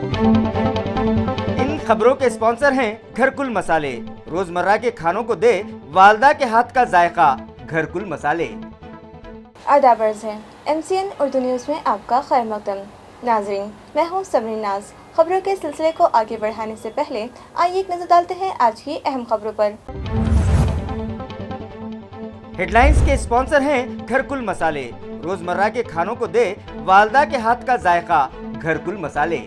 ان خبروں کے اسپانسر ہیں گھرکل مسالے، روزمرہ کے کھانوں کو دے والدہ کے ہاتھ کا ذائقہ، گھرکل مسالے۔ آداب عرض ہے MCN اردو نیوز میں آپ کا خیر مقدم۔ ناظرین، میں ہوں سبرین ناز۔ خبروں کے سلسلے کو آگے بڑھانے سے پہلے آئیے ایک نظر ڈالتے ہیں آج کی اہم خبروں پر۔ ہیڈ لائنز کے اسپانسر ہیں گھرکل مسالے، روزمرہ کے کھانوں کو دے والدہ کے ہاتھ کا ذائقہ، گھرکل مسالے۔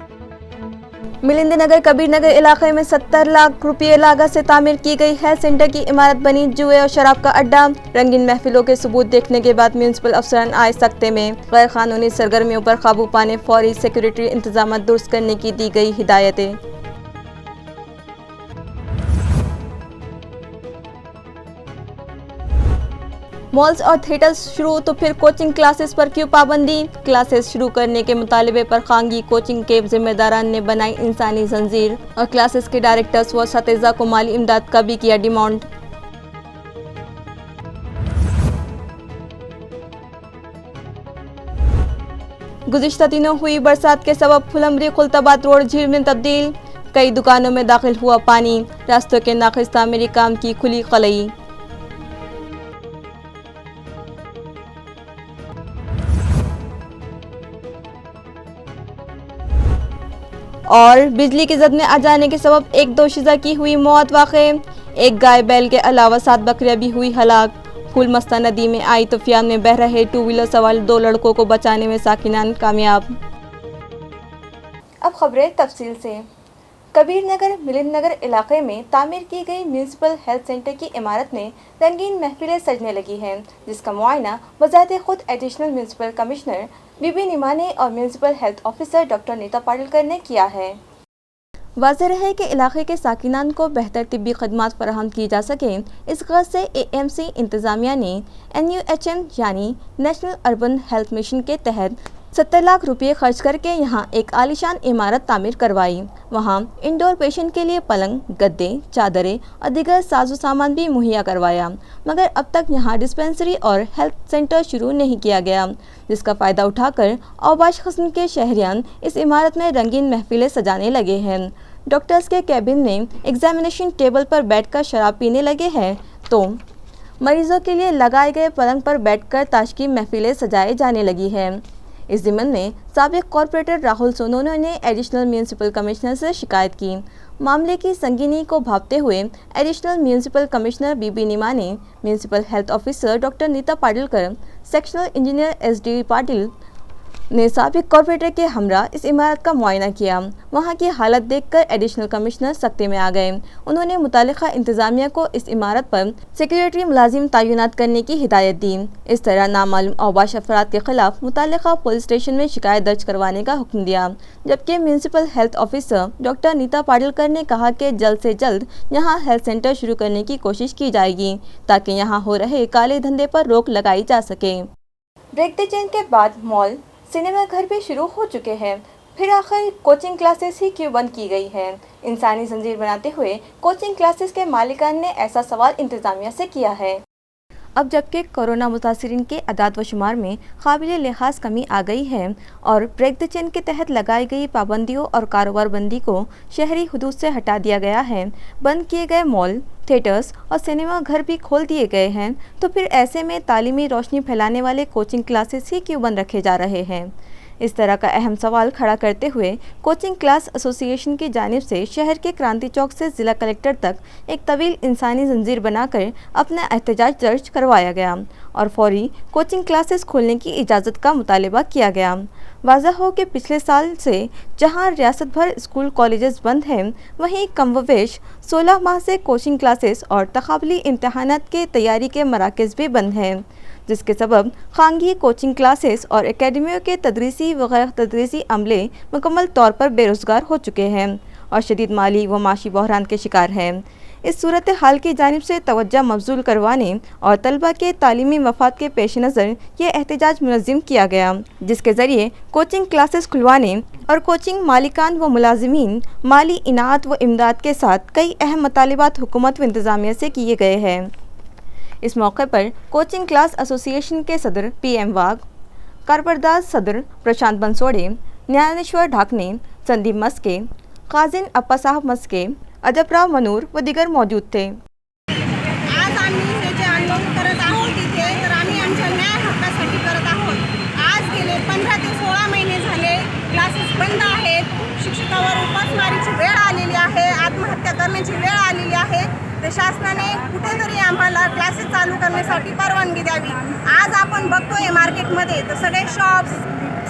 ملند نگر کبیر نگر علاقے میں 70 لاکھ روپے لاگت سے تعمیر کی گئی ہیلتھ سینٹر کی عمارت بنی جوئے اور شراب کا اڈہ۔ رنگین محفلوں کے ثبوت دیکھنے کے بعد میونسپل افسران آئے سکتے میں۔ غیر قانونی سرگرمیوں پر قابو پانے فوری سیکورٹی انتظامات درست کرنے کی دی گئی ہدایتیں۔ مالز اور تھیٹرز شروع تو پھر کوچنگ کلاسز پر کیوں پابندی؟ کلاسز شروع کرنے کے مطالبے پر خانگی کوچنگ کے ذمہ داران نے بنائی انسانی زنجیر، اور کلاسز کے ڈائریکٹرز و اساتذہ کو مالی امداد کا بھی کیا ڈیمانڈ۔ گزشتہ دنوں ہوئی برسات کے سبب پھلمری خلطبات روڈ جھیل میں تبدیل، کئی دکانوں میں داخل ہوا پانی، راستوں کے ناقص تعمیری کام کی کھلی خلئی۔ اور بجلی کی زد میں آ جانے کے سبب ایک دوشیزہ کی ہوئی موت۔ واقع ایک گائے بیل کے علاوہ 7 بکریاں بھی ہوئی ہلاک۔ پھول مستہ ندی میں آئی طوفان میں بہہ رہے 2 ویلر سوار 2 لڑکوں کو بچانے میں ساکنان کامیاب۔ اب خبریں تفصیل سے۔ کبیر نگر ملند نگر علاقے میں تعمیر کی گئی میونسپل ہیلتھ سینٹر کی عمارت میں رنگین محفلیں سجنے لگی ہیں، جس کا معائنہ بذات خود additional municipal commissioner B B Nomani اور municipal health officer doctor Neeta پاٹلکر نے کیا ہے۔ واضح رہے کہ علاقے کے ساکنان کو بہتر طبی خدمات فراہم کی جا سکیں، اس غرض سے AMC انتظامیہ نے NUHM یعنی نیشنل اربن ہیلتھ مشن کے تحت 70 لاکھ روپے خرچ کر کے یہاں ایک عالیشان عمارت تعمیر کروائی۔ وہاں انڈور پیشنٹ کے لیے پلنگ، گدے، چادریں اور دیگر ساز و سامان بھی مہیا کروایا، مگر اب تک یہاں ڈسپنسری اور ہیلتھ سینٹر شروع نہیں کیا گیا، جس کا فائدہ اٹھا کر اوباش قسم کے شہریان اس عمارت میں رنگین محفلیں سجانے لگے ہیں۔ ڈاکٹرز کے کیبن میں ایگزامینیشن ٹیبل پر بیٹھ کر شراب پینے لگے ہیں تو مریضوں کے لیے لگائے گئے پلنگ پر بیٹھ کر تاش کی محفلیں سجائے جانے لگی ہیں۔ اس ضمن میں سابق کارپوریٹر راہل سونونو نے ایڈیشنل میونسپل کمشنر سے شکایت کی۔ معاملے کی سنگینی کو بھانپتے ہوئے additional municipal commissioner B B Nomani, municipal health officer doctor Neeta Patilkar, sectional engineer SD Patil نے سابق کارپوریٹر کے ہمراہ اس عمارت کا معائنہ کیا۔ وہاں کی حالت دیکھ کر ایڈیشنل کمشنر سختی میں آ گئے۔ انہوں نے متعلقہ انتظامیہ کو اس عمارت پر سیکورٹی ملازم تعینات کرنے کی ہدایت دی۔ اس طرح نامعلوم اوباش افراد کے خلاف متعلقہ پولیس اسٹیشن میں شکایت درج کروانے کا حکم دیا، جبکہ municipal health officer doctor Neeta پاٹلکر نے کہا کہ جلد سے جلد یہاں ہیلتھ سینٹر شروع کرنے کی کوشش کی جائے گی تاکہ یہاں ہو رہے کالے دھندے پر روک لگائی جا سکے۔ بریک دی چین کے بعد مال، سنیما گھر بھی شروع ہو چکے ہیں، پھر آخر کوچنگ کلاسز ہی کیوں بند کی گئی ہے؟ انسانی زنجیر بناتے ہوئے کوچنگ کلاسز کے مالکان نے ایسا سوال انتظامیہ سے کیا ہے۔ اب جبکہ کورونا متاثرین کے اعداد و شمار میں قابل لحاظ کمی آ گئی ہے اور بریک دی چین کے تحت لگائی گئی پابندیوں اور کاروبار بندی کو شہری حدود سے ہٹا دیا گیا ہے، بند کیے گئے مال، تھیٹرز اور سنیما گھر بھی کھول دیے گئے ہیں، تو پھر ایسے میں تعلیمی روشنی پھیلانے والے کوچنگ کلاسز ہی کیوں بند رکھے جا رہے ہیں؟ اس طرح کا اہم سوال کھڑا کرتے ہوئے کوچنگ کلاس ایسوسی ایشن کی جانب سے شہر کے کرانتی چوک سے ضلع کلکٹر تک ایک طویل انسانی زنجیر بنا کر اپنا احتجاج درج کروایا گیا اور فوری کوچنگ کلاسز کھولنے کی اجازت کا مطالبہ کیا گیا۔ واضح ہو کہ پچھلے سال سے جہاں ریاست بھر اسکول کالجز بند ہیں، وہیں کم و بیش 16 ماہ سے کوچنگ کلاسز اور تقابلی امتحانات کے تیاری کے مراکز بھی بند ہیں، جس کے سبب خانگی کوچنگ کلاسز اور اکیڈمیوں کے تدریسی و غیر تدریسی عملے مکمل طور پر بے روزگار ہو چکے ہیں اور شدید مالی و معاشی بحران کے شکار ہیں۔ اس صورتحال کی جانب سے توجہ مبذول کروانے اور طلبہ کے تعلیمی مفاد کے پیش نظر یہ احتجاج منظم کیا گیا، جس کے ذریعے کوچنگ کلاسز کھلوانے اور کوچنگ مالکان و ملازمین مالی انعام و امداد کے ساتھ کئی اہم مطالبات حکومت و انتظامیہ سے کیے گئے ہیں۔ اس موقع پر کوچنگ کلاس ایسوسی ایشن کے صدر PM واگ، کارپرداز صدر پرشانت بنسوڑے، ज्ञानेश्वर ढाकणे, संदीप मस्के, काजिन अप्पा साहब मस्के, अजबराव मनूर व दिगर मौजूद थे। आज आम्ही हे जे आंदोलन करत आहोत इथे, तर आम्ही आमच्या न्याय हक्कासाठी करत आहोत। आज गेले 15 ते 16 महिने झाले क्लासेस बंद आहेत, शिक्षकावर उपासमारीची वेळ आलेली आहे, आत्महत्या करण्याची वेळ आलेली आहे। तर शासनाने कुठेतरी आम्हाला क्लासेस चालू करण्यासाठी परवानगी द्यावी। आज आपण बघतोय मार्केटमध्ये तर सगळे शॉप्स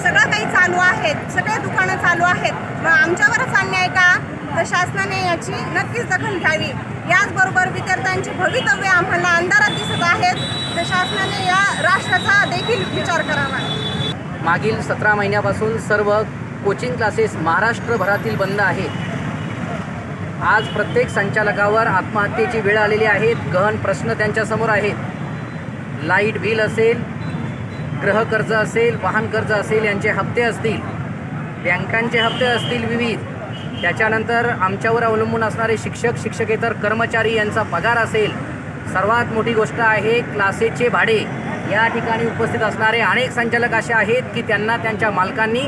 सगळं काही चालू आहेत, सगळे दुकानं चालू आहेत। मग आमच्यावरच अन्याय का? तर शासनाने याची नक्कीच दखल घ्यावी। याचबरोबर विद्यार्थ्यांचे भवितव्य आम्हाला अंधारात दिसत आहेत, तर शासनाने या राष्ट्राचा देखील विचार करावा। मागील 17 महिन्यापासून सर्व कोचिंग क्लासेस महाराष्ट्रभरातील बंद आहेत। आज प्रत्येक संचालकावर आत्महत्येची वेळ आलेली आहे। गहन प्रश्न त्यांच्यासमोर आहेत। लाईट बिल असेल, गृहकर्ज असेल, वाहन कर्ज असेल, यांचे हप्ते असतील, बँकांचे हप्ते असतील विविध, त्याच्यानंतर आमच्यावर अवलंबून असणारे शिक्षक, शिक्षकेतर कर्मचारी यांचा पगार असेल। सर्वात मोठी गोष्ट आहे क्लासेसचे भाडे। या ठिकाणी उपस्थित असणारे अनेक संचालक असे आहेत की त्यांना त्यांच्या मालकांनी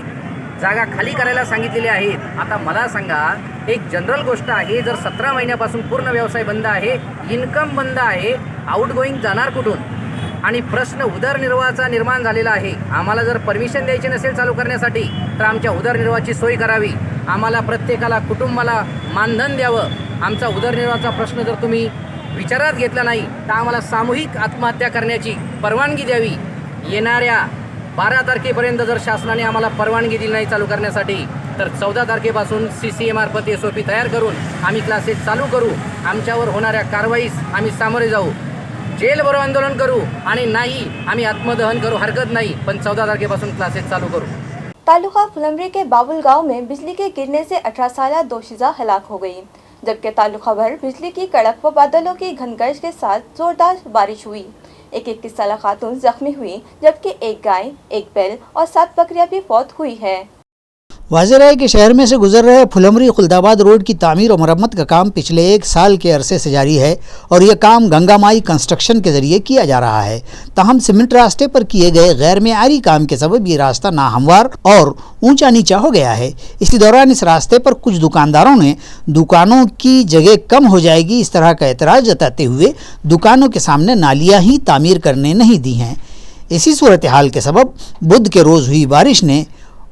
जागा खाली करायला सांगितलेली आहेत। आता मला सांगा, एक जनरल गोष्ट आहे, जर 17 महिन्यापासून पूर्ण व्यवसाय बंद आहे, इन्कम बंद आहे, आउटगोईंग जाणार कुठून? आणि प्रश्न उदरनिर्वाहाचा निर्माण झालेला आहे। आम्हाला जर परमिशन द्यायची नसेल चालू करण्यासाठी, तर आमच्या उदरनिर्वाहाची सोय करावी। आम्हाला प्रत्येकाला, कुटुंबाला मानधन द्यावं। आमचा उदरनिर्वाहाचा प्रश्न जर तुम्ही विचारात घेतला नाही, तर आम्हाला सामूहिक आत्महत्या करण्याची परवानगी द्यावी। येणाऱ्या 12 तारखेपर्यंत जर शासनाने आम्हाला परवानगी दिली नाही चालू करण्यासाठी, तर 14 तारखेपासून CCA मार्फत SOP तयार करून आम्ही क्लासेस चालू करू। आमच्यावर होणाऱ्या कारवाईस आम्ही सामोरे जाऊ, जेलभरो आंदोलन करू, आणि नाही आम्ही आत्मदहन करू, हरकत नाही, पण 14 तारखेपासून क्लासेस चालू करू। तालुका फुलंब्री के बाबुल गांव में बिजली के गिरने से 18 साला दोशीजा हलाक हो गई, जबकि तालुका भर बिजली की कड़क व बादलों की घनगर्ज के साथ जोरदार बारिश हुई। एक 21 साला खातून जख्मी हुई, जबकि एक गाय, एक बैल और 7 बकरियां भी फौत हुई है। वाज़ेह है कि शहर में से गुजर रहे फुलंब्री खुलदाबाद रोड की तामीर और मरम्मत का काम पिछले 1 साल के अरसे से जारी है और यह काम गंगामाई कंस्ट्रक्शन के ज़रिए किया जा रहा है। ताहम सीमेंट रास्ते पर किए गए गैर मेआरी काम के सबब ये रास्ता नाहमवार और ऊंचा नीचा हो गया है। इसी दौरान इस रास्ते पर कुछ दुकानदारों ने दुकानों की जगह कम हो जाएगी इस तरह का एतराज़ जताते हुए दुकानों के सामने नालियाँ ही तामीर करने नहीं दी हैं। इसी सूरत हाल के सबब बुध के रोज़ हुई बारिश ने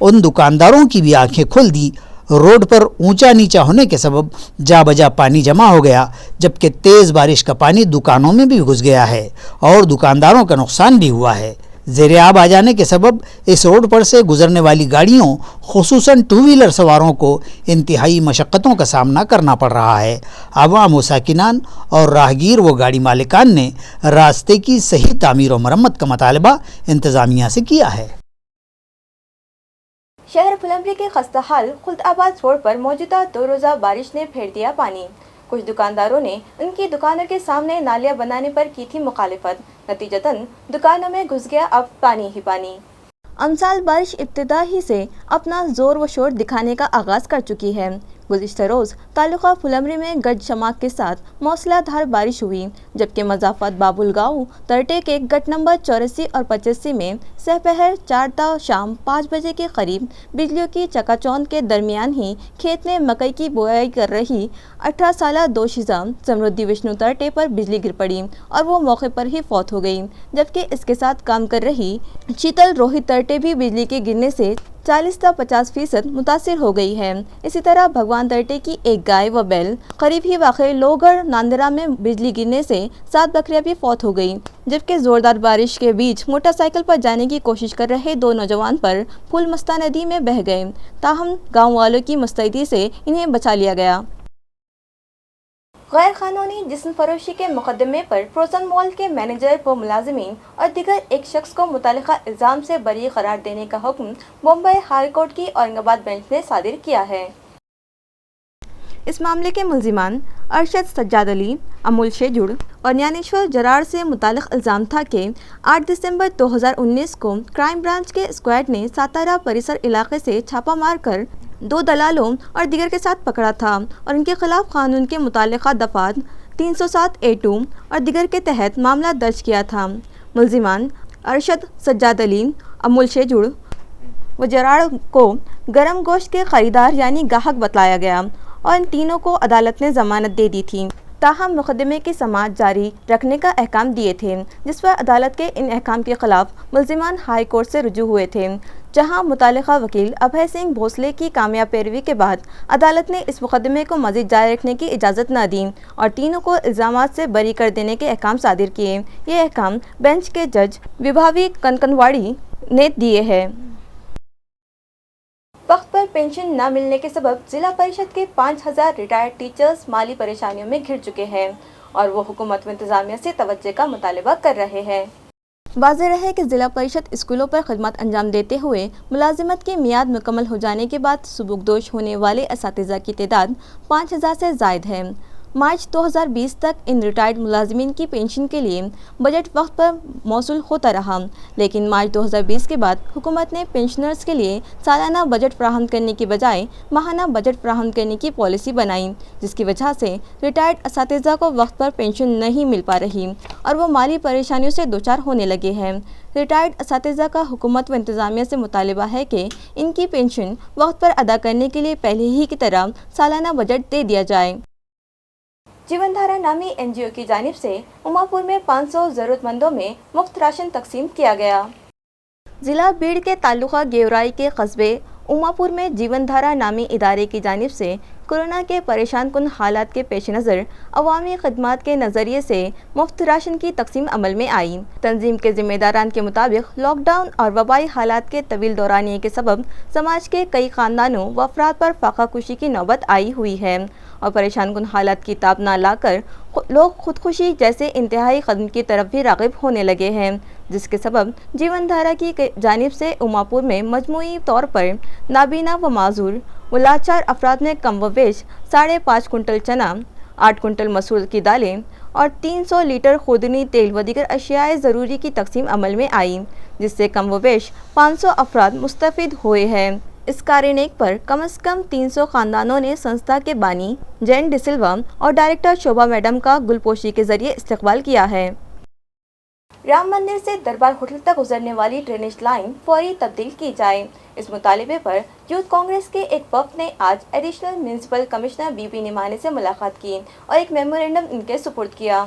उन दुकानदारों की भी आंखें खोल दी। रोड पर ऊंचा नीचा होने के सबब जा बजा पानी जमा हो गया, जबकि तेज़ बारिश का पानी दुकानों में भी घुस गया है और दुकानदारों का नुकसान भी हुआ है। ज़ेरे आब आ जाने के सबब इस रोड पर से गुजरने वाली गाड़ियों, खुसूसन 2 व्हीलर सवारों को इंतहाई मशक्क़तों का सामना करना पड़ रहा है। आवाम व साकिनान और राहगीर व गाड़ी मालिकान ने रास्ते की सही तामीर और मरम्मत का मुतालबा इंतज़ामिया से किया है। शहर फुलंब्री के खस्ताहाल खुलदाबाद रोड पर मौजूदा 2 रोज़ा बारिश ने फेर दिया पानी। कुछ दुकानदारों ने उनकी दुकानों के सामने नालियां बनाने पर की थी मुखालिफत, नतीजतन दुकानों में घुस गया अब पानी ही पानी। अमसाल बारिश इब्तिदा ही से अपना जोर व शोर दिखाने का आगाज़ कर चुकी है। गुज़िश्ता रोज़ तालुका फुलंब्री में गज चमाक के साथ मौसलाधार बारिश हुई, जबकि मज़ाफ़त बाबुल गाँव तरटे के गट नंबर 84 और 85 में सहपहर 4 ता शाम 5 बजे के करीब बिजलियों की चकाचौंध के दरमियान ही खेत में मकई की बुआई कर रही 18 साला दोशीज़ा समृद्धि विष्णु तरटे पर बिजली गिर पड़ी और वो मौके पर ही फौत हो गई, जबकि इसके साथ काम कर रही शीतल रोहित तरटे भी बिजली के गिरने से 40 से 50% मुतासिर हो गई है। इसी तरह भगवान तरटे की एक गाय व बैल करीब ही वाक़े लोहगढ़ नांदरा में बिजली गिरने से 7 बकरियां भी फौत हो गई, जबकि ज़ोरदार बारिश के बीच मोटरसाइकिल पर जाने की कोशिश कर रहे 2 नौजवान पर फूल मस्ता नदी में बह गए। ताहम गाँव वालों की मुस्तैदी से इन्हें बचा लिया गया। गैर कानूनी जिस्म फरोशी के मुकदमे पर प्रोजन मॉल के मैनेजर व मुलाजिमीन और दिगर एक शख्स को मुतालिका इल्ज़ाम से बरी करार देने का हुक्म बम्बई हाई कोर्ट की औरंगाबाद बेंच ने सादिर किया है। इस मामले के मुल्जिमान अरशद सज्जाद अली, अमूल शेजुड़ और ज्ञानेश्वर जरार से मुतालिक इल्ज़ाम था कि 8 दिसंबर 2019 को क्राइम ब्रांच के स्क्वाड ने सातारा परिसर इलाके से छापा मारकर 2 दलालों और दिगर के साथ पकड़ा था और इनके खिलाफ कानून के मुतालिका दफ़ात 307A2 और दिगर के तहत मामला दर्ज किया था। मुल्जिमान अरशद सज्जाद अली, अमूल शेजुड़ वजराड़ को गर्म गोश्त के खरीदार यानी गाहक बतलाया गया और इन तीनों को अदालत ने जमानत दे दी थी। ताहम मुकदमे की समाअत जारी रखने का अहकाम दिए थे, जिस पर अदालत के इन अहकाम के खिलाफ मुल्जिमान हाई कोर्ट से रुजू हुए थे, जहां मुतालिका वकील अभय सिंह भोसले की कामयाब पैरवी के बाद अदालत ने इस मुकदमे को मज़ीद जारी रखने की इजाज़त न दी और तीनों को इल्ज़ामात से बरी कर देने के अहकाम सादिर किए। ये अहकाम बेंच के जज विभावी कनकनवाड़ी ने दिए हैं। वक्त पर पेंशन न मिलने के सबब जिला परिषद के 5000 रिटायर्ड टीचर्स माली परेशानियों में घिर चुके हैं और वो हुकूमत व इंतज़ामिया से तवज्जो का मुतालबा कर रहे हैं। वाज़ेह है कि ज़िला परिषद स्कूलों पर खदमत अंजाम देते हुए मुलाजिमत की मियाद मुकम्मल हो जाने के बाद सुबुकदोश होने वाले असातिज़ा की तादाद 5000 से ज़ायद है। मार्च 2020 तक इन रिटायर्ड मुलाजिमीन की पेंशन के लिए बजट वक्त पर मौसूल होता रहा, लेकिन मार्च 2020 के बाद हुकूमत ने पेंशनर्स के लिए सालाना बजट फराहम करने की बजाय माहाना बजट फराहम करने की पॉलिसी बनाई, जिसकी वजह से रिटायर्ड असातिज़ा को वक्त पर पेंशन नहीं मिल पा रही और वो माली परेशानियों से दो चार होने लगे हैं। रिटायर्ड असातिज़ा का हुकूमत व इंतज़ामिया से मुतालबा है कि इनकी पेंशन वक्त पर अदा करने के लिए पहले ही की तरह सालाना बजट दे दिया जाए। जीवनधारा नामी एनजीओ की जानिब से उमापुर में 500 ज़रूरतमंदों में मुफ्त राशन तकसीम किया गया। ज़िला बीड़ के ताल्लुक़ा गेवराई के कस्बे उमापुर में जीवनधारा नामी इदारे की जानिब से कोरोना के परेशान कुन हालात के पेश नज़र अवामी खदमात के नज़रिए से मुफ्त राशन की तकसीम अमल में आई। तंजीम के ज़िम्मेदारान के मुताबिक लॉकडाउन और वबाई हालात के तवील दौरानिए के सबब समाज के कई ख़ानदानों व अफराद पर फाका कुशी की नौबत आई हुई है और परेशान कुन हालात की ताब ना लाकर लोग खुदकुशी जैसे इंतहाई कदम की तरफ भी राग़िब होने लगे हैं, जिसके सबब जीवनधारा की जानिब से उमापुर में मजमूई तौर पर नाबीना व माजूर व लाचार अफराद ने कम व बेश 5.5 कुंटल चना, 8 कुंटल मसूर की दालें और 300 लीटर खुदनी तेल व दीगर अशियाए ज़रूरी की तकसीम अमल में आई, जिससे कम व बेश 500 अफराद मुस्तफ़िद हुए हैं। इस कार्यनेक पर कम से कम 300 ख़ानदानों ने संस्था के बानी जैन डिसिल्वा और डायरेक्टर शोभा मैडम का गुलपोशी के ज़रिए इस्तकबाल किया है। राम मंदिर से दरबार होटल तक गुजरने वाली ड्रेनेज लाइन फौरी तब्दील की जाए। इस मुतालिबे पर यूथ कांग्रेस के एक वफ़द ने आज एडिशनल म्यूनसिपल कमिश्नर बीपी निमाने से मुलाकात की और एक मेमोरेंडम इनके सुपुर्द किया।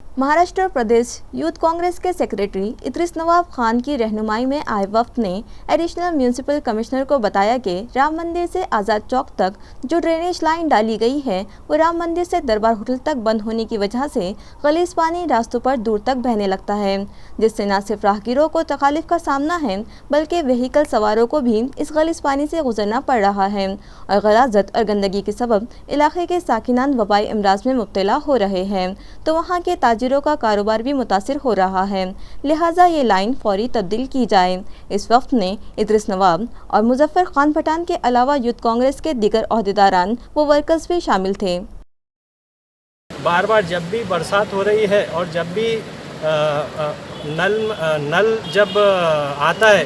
महाराष्ट्र प्रदेश यूथ कांग्रेस के सेक्रेटरी इद्रिस नवाब खान की रहनुमाई में आए वफ़द ने एडिशनल म्यूनसिपल कमिश्नर को बताया कि राम मंदिर से आज़ाद चौक तक जो ड्रेनेज लाइन डाली गई है वो राम मंदिर से दरबार होटल तक बंद होने की वजह से गलीज़ पानी रास्तों पर दूर तक बहने लगता है, जिससे न सिर्फ राहगीरों को तकालीफ का सामना है बल्कि व्हीकल सवारों को भी इस गलीज़ पानी से गुजरना पड़ रहा है और गलाज़त और गंदगी के सबब इलाके के साकिनान वबाई अमराज में मुब्तला हो रहे हैं, तो वहाँ के ताजिरों का कारोबार भी मुतासिर हो रहा है। लिहाजा ये लाइन फौरी तब्दील की जाए। इस वक्त ने इद्रिस नवाब और मुजफ्फर खान पठान के अलावा यूथ कांग्रेस के दीगर ओहदेदारान व वर्कर्स भी शामिल थे। बार बार जब भी बरसात हो रही है और जब भी नल जब आता है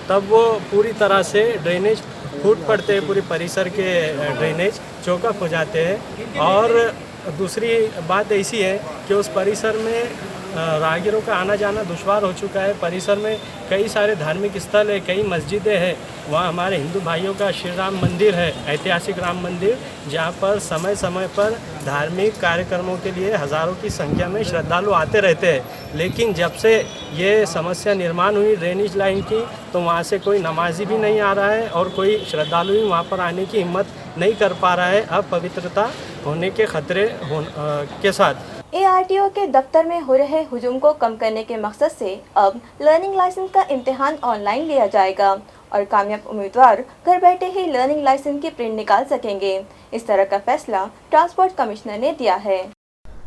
तब वो पूरी तरह से ड्रेनेज फूट पड़ते हैं, पूरी परिसर के ड्रेनेज चौकअप हो जाते हैं। और दूसरी बात ऐसी है कि उस परिसर में राहगीरों का आना जाना दुश्वार हो चुका है। परिसर में कई सारे धार्मिक स्थल है, कई मस्जिदें हैं। वहाँ हमारे हिंदू भाइयों का श्री राम मंदिर है, ऐतिहासिक राम मंदिर, जहाँ पर समय समय पर धार्मिक कार्यक्रमों के लिए हज़ारों की संख्या में श्रद्धालु आते रहते हैं। लेकिन जब से ये समस्या निर्माण हुई ड्रेनेज लाइन की, तो वहाँ से कोई नमाजी भी नहीं आ रहा है और कोई श्रद्धालु भी वहाँ पर आने की हिम्मत नहीं कर पा रहा है, अपवित्रता होने के खतरे के साथ। ARTO के दफ्तर में हो रहे हुजूम को कम करने के मकसद से अब लर्निंग लाइसेंस का इम्तिहान ऑनलाइन लिया जाएगा और कामयाब उम्मीदवार घर बैठे ही लर्निंग लाइसेंस की प्रिंट निकाल सकेंगे। इस तरह का फैसला ट्रांसपोर्ट कमिश्नर ने दिया है।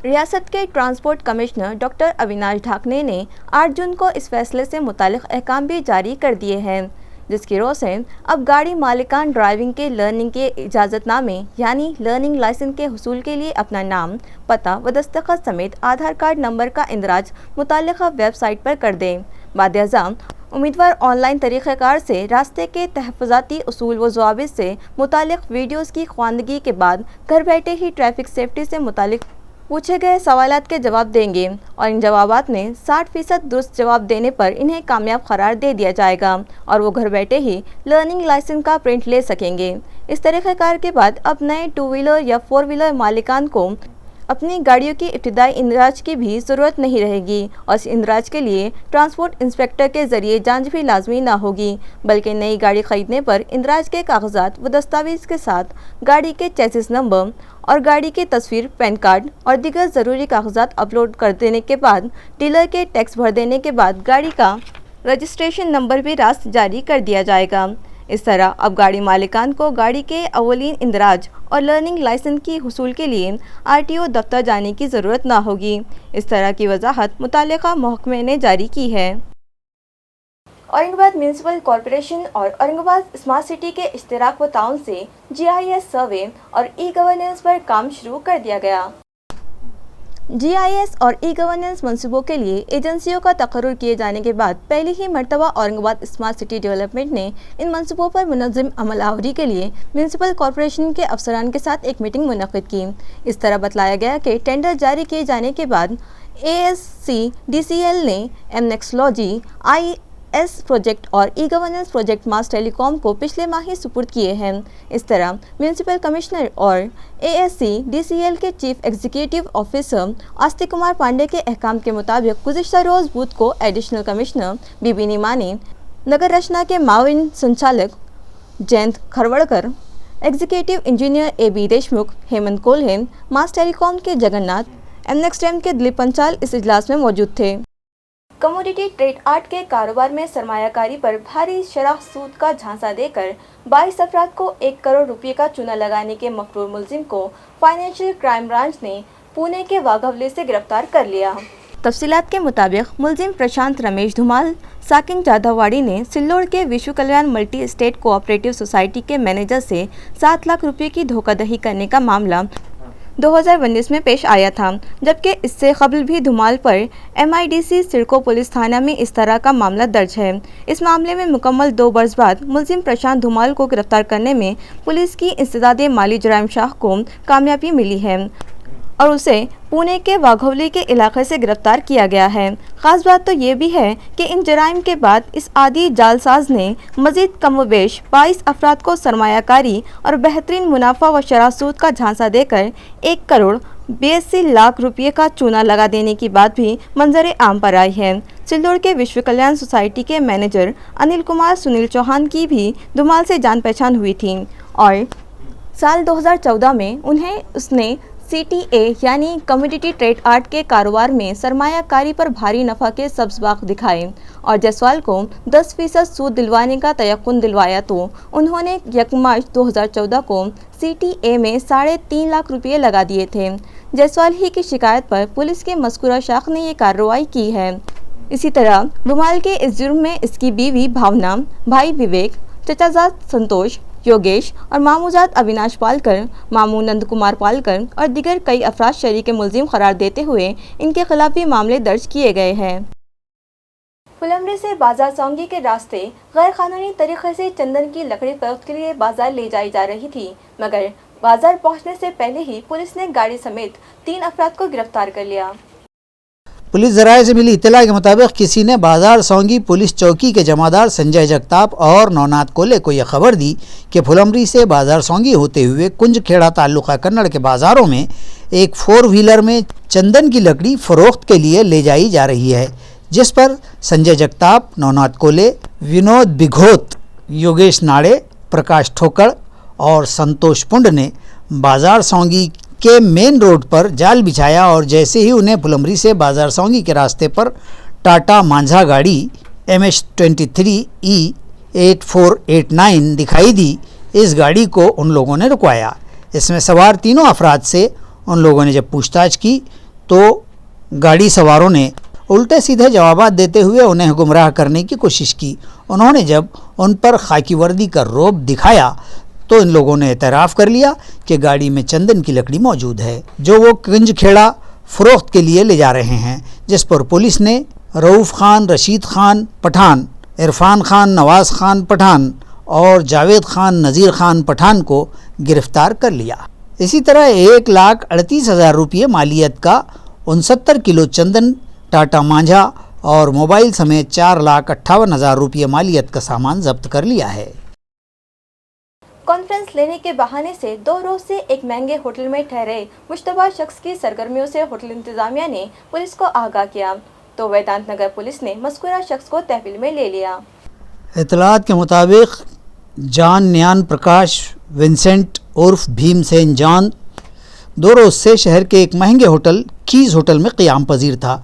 रियासत के ट्रांसपोर्ट कमिश्नर डॉक्टर अविनाश ढाकने ने 8 जून को इस फैसले से मुतालिक अहकाम भी जारी कर दिए हैं, जिसकी रोज़ से अब गाड़ी मालिकान ड्राइविंग के लर्निंग के इजाज़तनामे यानी लर्निंग लाइसेंस के हुसूल के लिए अपना नाम, पता व दस्तखत समेत आधार कार्ड नंबर का इंदराज मुताल्लिक़ा वेबसाइट पर कर दें। बाद-ए-आज़म उम्मीदवार ऑनलाइन तरीक़ेकार से रास्ते के तहफ़्फ़ुज़ाती उसूल व ज़वाबित से मुताल्लिक़ वीडियोज़ की ख़वानदगी के बाद घर बैठे ही ट्रैफिक सेफ्टी से मुताल्लिक़ पूछे गए सवालात के जवाब देंगे और इन जवाबात में 60% दुरुस्त जवाब देने पर इन्हें कामयाब करार दे दिया जाएगा और वो घर बैठे ही लर्निंग लाइसेंस का प्रिंट ले सकेंगे। इस तरीक़ेकार के बाद अब नए 2 व्हीलर या 4 व्हीलर मालिकान को अपनी गाड़ियों की इब्तिदाई इंदराज की भी ज़रूरत नहीं रहेगी और इस इंदराज के लिए ट्रांसपोर्ट इंस्पेक्टर के ज़रिए जांच भी लाजमी ना होगी, बल्कि नई गाड़ी ख़रीदने पर इंदराज के कागजात व दस्तावेज़ के साथ गाड़ी के चेसिस नंबर और गाड़ी की तस्वीर, पैन कार्ड और दीगर ज़रूरी कागजात अपलोड कर देने के बाद डीलर के टैक्स भर देने के बाद गाड़ी का रजिस्ट्रेशन नंबर भी रास्त जारी कर दिया जाएगा। इस तरह अब गाड़ी मालिकान को गाड़ी के अवलीन इंदराज और लर्निंग लाइसेंस की हुसूल के लिए RTO दफ्तर जाने की ज़रूरत ना होगी। इस तरह की वजाहत मुतालिका महकमे ने जारी की है। औरंगाबाद म्यूनसिपल कॉरपोरेशन और औरंगाबाद स्मार्ट सिटी के इश्तराक व ताउन से GIS सर्वे और ई-गवर्नेंस पर काम शुरू कर दिया गया। GIS और ई-गवर्नेंस मंसूबों के लिए एजेंसियों का तकर्रुर किए जाने के बाद पहली ही मरतबा औरंगाबाद स्मार्ट सिटी डेवलपमेंट ने इन मंसूबों पर मुनज़्ज़म अमलावरी के लिए म्यूनसिपल कॉरपोरेशन के अफसरान के साथ एक मीटिंग मुनक़्क़िद की। इस तरह बतलाया गया कि टेंडर जारी किए जाने के बाद ASC-DCL ने MNEXLOGY IS प्रोजेक्ट और ई-गवर्नेंस प्रोजेक्ट मास टेलीकॉम को पिछले माह ही सुपुर्द किए हैं। इस तरह म्यूनसिपल कमिश्नर और ASC-DCL के chief executive officer Astik Kumar Pandey के अहकाम के मुताबिक गुज़िश्ता रोज़ बुध को एडिशनल कमिश्नर बीबी नीमा ने नगर रचना के माविन संचालक Jayant Kharwadkar, executive engineer AB Deshmukh, Hemant Kolhe, mass telecom के जगन्नाथ, MNEXTEM के दिलीप पंचाल इस इजलास में मौजूद थे। कमोडिटी ट्रेड आर्ट के कारोबार में सरमायाकारी पर भारी शरह सूद का झांसा देकर 22 अफराद को 1 करोड़ रुपये का चूना लगाने के मकरूर मुलजिम को फाइनेंशियल क्राइम ब्रांच ने पुणे के वाघवली से गिरफ्तार कर लिया। तफसीलात के मुताबिक मुलजिम प्रशांत रमेश धुमाल साकिन जाधववाड़ी ने सिल्लोड़ के विश्व कल्याण मल्टी स्टेट कोऑपरेटिव सोसाइटी के मैनेजर से 7 लाख रुपये की धोखाधड़ी करने का मामला 2019 में पेश आया था, जबकि इससे कबल भी धुमाल पर MIDC सिडको पुलिस थाना में इस तरह का मामला दर्ज है। इस मामले में मुकम्मल 2 बरस बाद मुलजिम प्रशांत धुमाल को गिरफ्तार करने में पुलिस की इंसदादे माली जराइम शाह को कामयाबी मिली है और उसे पुणे के वाघवली के इलाके से गिरफ्तार किया गया है। ख़ास बात तो ये भी है कि इन जराइम के बाद इस आदी जालसाज ने मज़ीद कमोबेश 22 अफराद को सरमायाकारी और बेहतरीन मुनाफा व शरह सूद का झांसा देकर 1 करोड़ 82 लाख रुपये का चूना लगा देने की बात भी मंजर आम पर आई है। सिल्लोड़ के विश्व कल्याण सोसाइटी के मैनेजर अनिल कुमार सुनील चौहान की भी धुमाल से जान पहचान हुई थी और साल 2014 में उन्हें उसने CTA यानी कमोडिटी ट्रेड आर्ट के कारोबार में सरमायाकारी पर भारी नफ़ा के सब्ज़बाग दिखाए और जायसवाल को 10% सूद दिलवाने का तयक्कुन दिलवाया तो उन्होंने 1 मार्च 2014 को CTA में 3.5 लाख रुपये लगा दिए थे। जायसवाल ही की शिकायत पर पुलिस के मज़कूरा शाख ने ये कार्रवाई की है। इसी तरह धुमाल के इस जुर्म में इसकी बीवी भावना, भाई विवेक, चचाजाद संतोष, योगेश और मामूजाद अविनाश पालकर, मामू नंद कुमार पालकर और दिगर कई अफराद शरीक मुलजिम करार देते हुए इनके खिलाफ भी मामले दर्ज किए गए हैं। फुलमरी से बाजार सौंगी के रास्ते गैर कानूनी तरीके से चंदन की लकड़ी फरोख्त के लिए बाजार ले जाई जा रही थी, मगर बाजार पहुंचने से पहले ही पुलिस ने गाड़ी समेत 3 अफराद को गिरफ्तार कर लिया। पुलिस ज़राए से मिली इत्तला के मुताबिक किसी ने बाजार सौंगी पुलिस चौकी के जमादार संजय जगताप और नौनाथ कोले को यह खबर दी कि फुलमरी से बाजार सौंगी होते हुए कुंज खेड़ा ताल्लुका कन्नड़ के बाज़ारों में एक 4 व्हीलर में चंदन की लकड़ी फ़रोख्त के लिए ले जाई जा रही है, जिस पर संजय जगताप, नौनाथ कोले, विनोद बिघोत, योगेश नाड़े, प्रकाश ठोकड़ और संतोष पुंड ने बाजार सौंगी के मेन रोड पर जाल बिछाया और जैसे ही उन्हें फुलमरी से बाजार सौंगी के रास्ते पर टाटा मांझा गाड़ी MH23E 8489 दिखाई दी, इस गाड़ी को उन लोगों ने रुकवाया। इसमें सवार 3 अफराद से उन लोगों ने जब पूछताछ की तो गाड़ी सवारों ने उल्टे सीधे जवाबात देते हुए उन्हें गुमराह करने की कोशिश की। उन्होंने जब उन पर खाकी वर्दी का रोब दिखाया तो इन लोगों ने एतराफ़ कर लिया कि गाड़ी में चंदन की लकड़ी मौजूद है जो वो कुंज खेड़ा फ़रोख्त के लिए ले जा रहे हैं, जिस पर पुलिस ने रऊफ़ खान, रशीद खान पठान, इरफान खान, नवाज़ खान पठान और जावेद खान, नज़ीर खान पठान को गिरफ़्तार कर लिया। इसी तरह 1,38,000 रुपये मालियत का 69 किलो चंदन, टाटा मांझा और मोबाइल समेत 4,58,000 रुपये मालियत का सामान जब्त कर लिया है। कॉन्फ्रेंस लेने के बहाने से 2 रोज से एक महंगे होटल में ठहरे मुश्तबा शख्स की सरगर्मियों से होटल इंतजामिया ने पुलिस को आगाह किया, तो वेदांत नगर पुलिस ने मज़कूरा शख्स को तहवील में ले लिया। इतलात के मुताबिक जान न्यान प्रकाश विंसेंट उर्फ भीमसेन जान 2 रोज़ से शहर के एक महंगे होटल कीज़ होटल में क़याम पजीर था।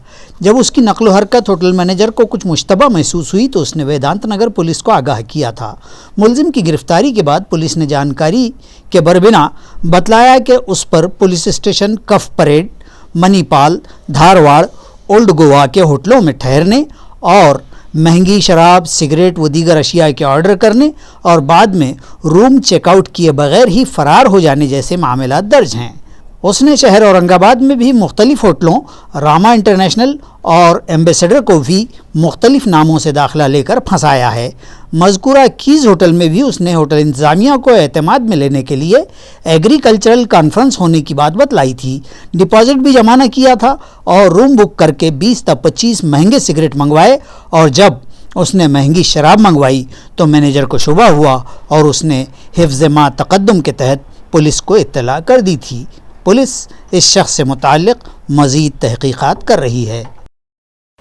जब उसकी नक़्ल हरकत होटल मैनेजर को कुछ मुश्तबा महसूस हुई तो उसने वेदांत नगर पुलिस को आगाह किया था। मुलजिम की गिरफ्तारी के बाद पुलिस ने जानकारी के बरबिना बतलाया कि उस पर पुलिस स्टेशन कफ परेड, मनीपाल, धारवाड़, ओल्ड गोवा के होटलों में ठहरने और महंगी शराब, सिगरेट व दीगर अशिया के ऑर्डर करने और बाद में रूम चेकआउट किए बगैर ही फ़रार हो जाने जैसे मामला दर्ज हैं। उसने शहर औरंगाबाद में भी मुख्तलिफ होटलों, रामा इंटरनेशनल और एम्बेसडर को भी मुख्तलिफ नामों से दाखिला लेकर फंसाया है। मज़कूरा कीज़ होटल में भी उसने होटल इंतज़ामिया को एतमाद में लेने के लिए एग्रीकल्चरल कॉन्फ्रेंस होने की बात बतलाई थी। डिपॉजिट भी जमा न किया था और रूम बुक करके 20 तक 25 महंगे सिगरेट मंगवाए और जब उसने महंगी शराब मंगवाई तो मैनेजर को शुबा हुआ और उसने हिफ्ज़ मा तक़द्दुम के तहत पुलिस को इत्तला कर दी थी। पुलिस इस शख्स से मुताल्लिक़ मज़ीद तहक़ीक़ात कर रही है।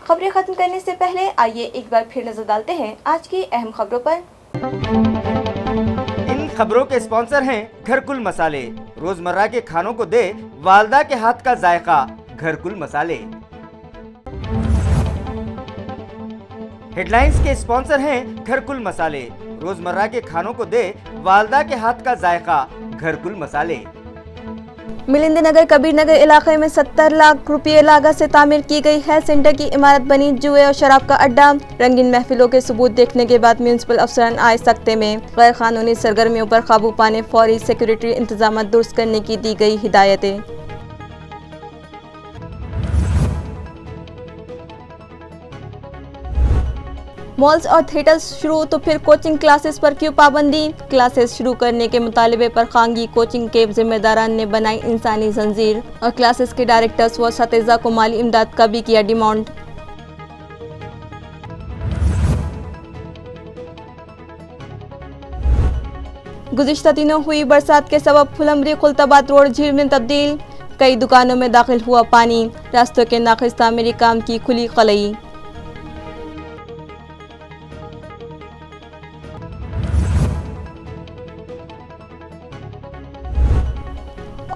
खबरें ख़त्म करने से पहले आइए एक बार फिर नज़र डालते हैं आज की अहम खबरों पर। इन खबरों के स्पॉन्सर हैं घरकुल मसाले। रोजमर्रा के खानों को दे वालदा के हाथ का जायका, घरकुल मसाले। हेडलाइंस के स्पॉन्सर हैं घरकुल मसाले। रोजमर्रा के खानों को दे वालदा के हाथ का जायका, घरकुल मसाले। मिलिंद नगर कबीर नगर इलाके में 70 लाख रुपये लागत से तामीर की गई हेल्थ सेंटर की इमारत बनी जुए और शराब का अड्डा। रंगीन महफिलों के सबूत देखने के बाद म्यूनसिपल अफसरान आए सख्ते में। गैर कानूनी सरगर्मियों पर काबू पाने फौरी सिक्योरिटी इंतजाम दुरुस्त करने की दी गई हिदायतें। मॉल्स और थिएटर्स शुरू तो फिर कोचिंग क्लासेस पर क्यों पाबंदी? क्लासेस शुरू करने के मुतालिबे पर खांगी कोचिंग के जिम्मेदारान ने बनाई इंसानी जंजीर और क्लासेस के डायरेक्टर्स व सतीजा को माली इमदाद का भी किया डिमांड। गुज़िश्ता दिनों हुई बरसात के सबब फुलमरी खुलताबाद रोड झील में तब्दील। कई दुकानों में दाखिल हुआ पानी। रास्तों के नाक़िस तामीरी काम की खुली खलई।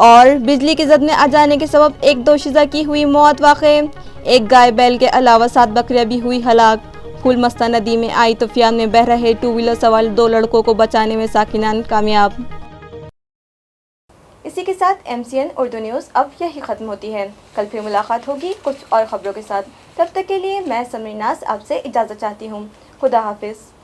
और बिजली की जद में आ जाने के सबब एक दोशीज़ा की हुई मौत। वाक़े एक गाय बैल के अलावा 7 बकरियां भी हुई हलाक। फूल मस्ता नदी में आई तूफान में बह रहे 2 व्हीलर सवार 2 लड़कों को बचाने में साकिनान कामयाब। इसी के साथ MCN उर्दू न्यूज़ अब यही ख़त्म होती है। कल फिर मुलाकात होगी कुछ और ख़बरों के साथ। तब तक के लिए मैं समरीनाज आपसे इजाज़त चाहती हूँ। खुदा हाफिज़।